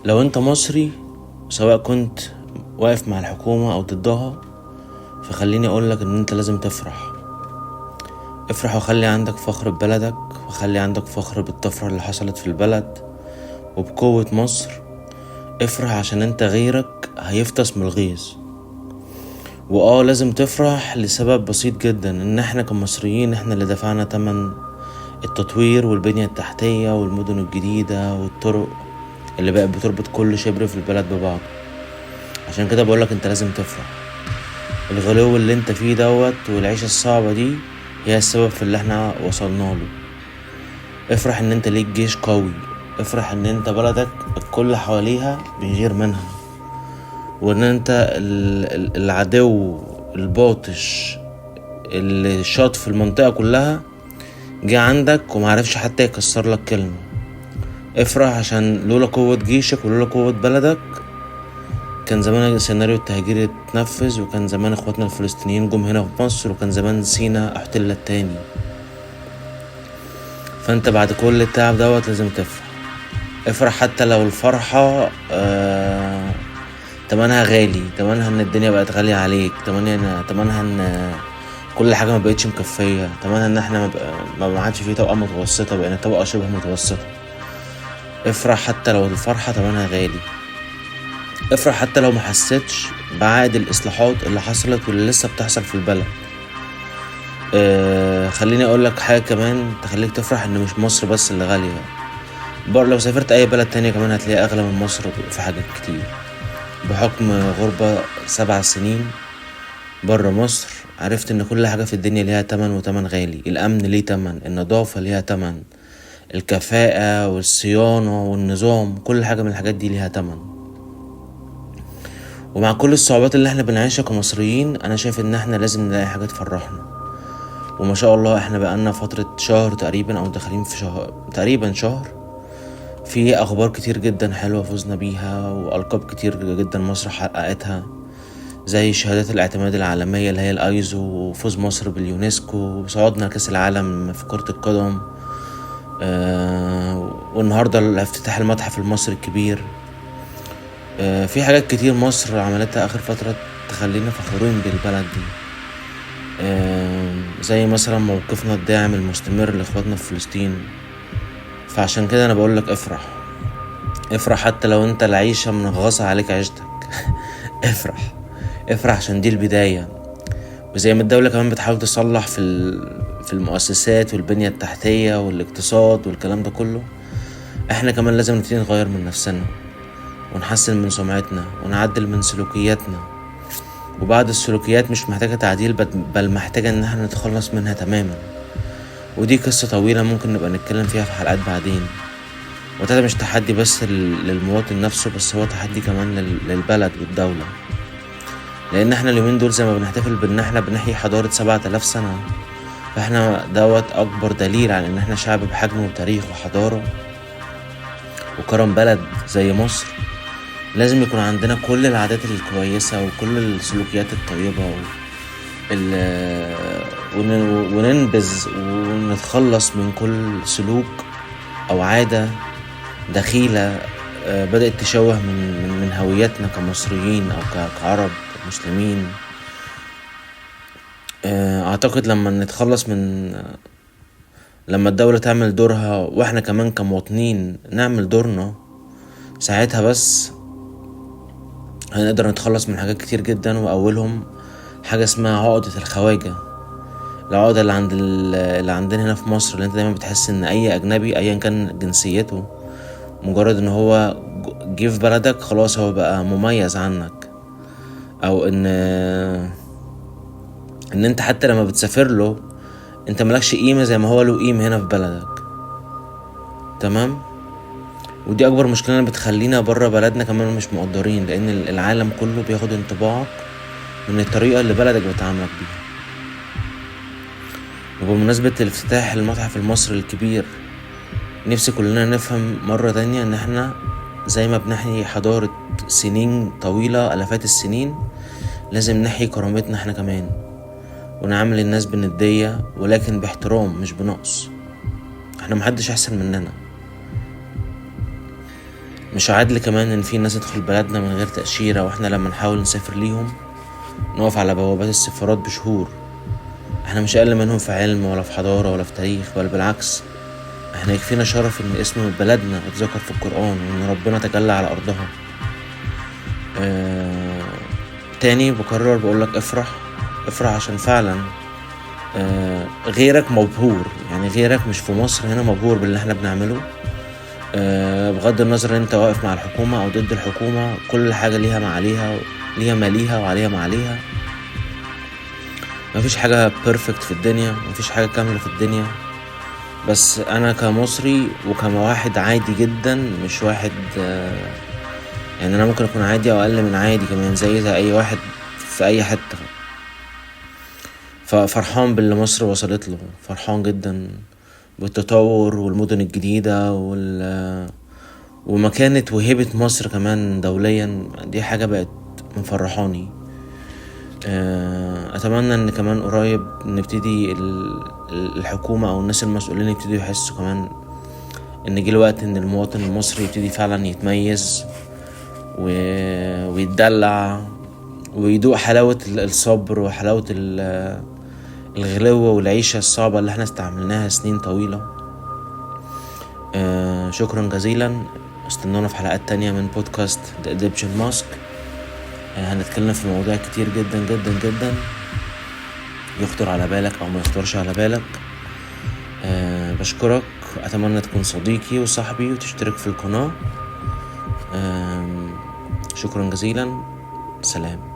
لو انت مصري، سواء كنت واقف مع الحكومة او ضدها، فخليني اقولك ان انت لازم تفرح. افرح وخلي عندك فخر ببلدك، وخلي عندك فخر بالطفرة اللي حصلت في البلد وبقوة مصر. افرح عشان انت غيرك هيفطس من الغيظ. لازم تفرح لسبب بسيط جدا، ان احنا كمصريين احنا اللي دفعنا تمن التطوير والبنية التحتية والمدن الجديدة والطرق اللي بقت بتربط كل شبر في البلد ببعض. عشان كده بقولك انت لازم تفرح. الغلو اللي انت فيه والعيشة الصعبة دي هي السبب في اللي احنا وصلنا له. افرح ان انت ليك جيش قوي، افرح ان انت بلدك الكل حواليها بيغير منها، وان انت العدو الباطش اللي شاط في المنطقة كلها جه عندك ومعرفش حتى يكسر لك كلمة. افرح عشان لولا قوة جيشك ولولا قوة بلدك كان زمان سيناريو التهجير اتنفذ، وكان زمان اخواتنا الفلسطينيين جم هنا في مصر، وكان زمان سينا احتلت تاني. فانت بعد كل التعب لازم تفرح. افرح حتى لو الفرحة تمنها غالي، تمنها ان الدنيا بقت غالية عليك، تمنها ان كل حاجة ما بقتش مكفية، تمنها ان احنا ما عادش فيه طبقة متوسطة، بقينا طبقة شبه متوسطة. افرح حتى لو الفرحة تمنها غالي. افرح حتى لو ما حسيتش بعائد الاصلاحات اللي حصلت واللي لسه بتحصل في البلد. خليني اقول لك حاجة كمان تخليك تفرح، ان مش مصر بس اللي غالية. لو سافرت اي بلد تانية كمان هتلاقي اغلى من مصر في حاجات كتير. بحكم غربة 7 سنين برا مصر عرفت ان كل حاجة في الدنيا ليها تمن، وتمن غالي. الامن ليه تمن، النظافة ليها تمن، الكفاءة والصيانة والنظام، كل حاجة من الحاجات دي ليها تمن. ومع كل الصعوبات اللي احنا بنعيشها كمصريين، انا شايف ان احنا لازم نلاقي حاجة تفرحنا. وما شاء الله احنا بقالنا فترة شهر تقريبا، او داخلين في شهر في اخبار كتير جدا حلوة فوزنا بيها، والقاب كتير جدا مصر حققتها، زي شهادات الاعتماد العالمية اللي هي الايزو، وفوز مصر باليونسكو، وصعودنا كاس العالم في كرة القدم. والنهاردة افتتاح المتحف المصري الكبير. في حاجات كتير مصر عملتها اخر فترة تخلينا فخورين بالبلد دي. زي مثلا موقفنا الداعم المستمر لاخواتنا في فلسطين. فعشان كده انا بقولك افرح حتى لو انت العيشة منغصة عليك عيشتك. افرح عشان دي البداية. وزي ما الدولة كمان بتحاول تصلح في المؤسسات والبنية التحتية والاقتصاد والكلام ده كله، احنا كمان لازم نبتدي نغير من نفسنا، ونحسن من سمعتنا، ونعدل من سلوكياتنا. وبعض السلوكيات مش محتاجة تعديل، بل محتاجة ان احنا نتخلص منها تماما. ودي قصة طويلة ممكن نبقى نتكلم فيها في حلقات بعدين. وده مش تحدي بس للمواطن نفسه، بس هو تحدي كمان للبلد والدولة. لان احنا اليومين دول زي ما بنحتفل بان احنا بنحيي حضارة 7000 سنة، فاحنا اكبر دليل على ان احنا شعب بحجم وتاريخ وحضارة وكرم بلد زي مصر. لازم يكون عندنا كل العادات الكويسة وكل السلوكيات الطيبة وننبذ ونتخلص من كل سلوك او عادة دخيلة بدأت تشوه من هويتنا كمصريين او كعرب مسلمين. اعتقد لما الدولة تعمل دورها، واحنا كمان كمواطنين نعمل دورنا، ساعتها بس هنقدر نتخلص من حاجات كتير جدا. واولهم حاجة اسمها عقدة الخواجة. العقدة اللي عندنا هنا في مصر، اللي انت دايما بتحس ان اي اجنبي ايا كان جنسيته، مجرد ان هو جه في بلدك خلاص هو بقى مميز عنك، او ان انت حتى لما بتسافر له انت ملكش قيمة زي ما هو له قيمة هنا في بلدك. تمام. ودي اكبر مشكلة بتخلينا برا بلدنا كمان مش مقدرين، لان العالم كله بياخد انطباعك من الطريقة اللي بلدك بتعاملك بيها. وبمناسبة الافتتاح المتحف المصري الكبير، نفسي كلنا نفهم مرة تانية ان احنا زي ما بنحيي حضارة سنين طويلة الافات السنين، لازم نحيي كرامتنا احنا كمان، ونعامل الناس بندية ولكن باحترام مش بنقص. احنا محدش احسن مننا. مش عادل كمان ان في ناس تدخل بلدنا من غير تأشيرة، واحنا لما نحاول نسافر ليهم نقف على بوابات السفارات بشهور. احنا مش اقل منهم في علم ولا في حضارة ولا في تاريخ، بل بالعكس، احنا يكفينا شرف ان اسم بلدنا اتذكر في القرآن وان ربنا تجلى على ارضها. تاني بكرر بقولك افرح، افرح عشان فعلا غيرك مبهور، يعني غيرك مش في مصر هنا مبهور باللي احنا بنعمله. بغض النظر انت واقف مع الحكومة او ضد الحكومة، كل حاجة ليها ما عليها، ليها ما ليها وعليها ما عليها. مفيش حاجة بيرفكت في الدنيا، مفيش حاجة كاملة في الدنيا. بس انا كمصري وكواحد عادي جدا، مش واحد يعني انا ممكن اكون عادي او اقل من عادي كمان، زي اي واحد في اي حتة. ففرحان باللي مصر وصلت له، فرحان جدا بالتطور والمدن الجديدة ومكانة وهبة مصر كمان دوليا. دي حاجة بقت مفرحاني. اتمنى ان كمان قريب نبتدي الحكومة او الناس المسؤولين يبتدوا يحسوا كمان ان جه الوقت ان المواطن المصري يبتدي فعلا يتميز ويتدلع ويدوق حلاوة الصبر وحلاوة الغلوة والعيشة الصعبة اللي احنا استعملناها سنين طويلة. شكرا جزيلا. استنونا في حلقات تانية من بودكاست The Egyptian Mosque. هنتكلم في مواضيع كتير جدا جدا جدا يخطر على بالك او ما يخطرش على بالك. بشكرك، اتمنى تكون صديقي وصاحبي وتشترك في القناة. شكرا جزيلا، سلام.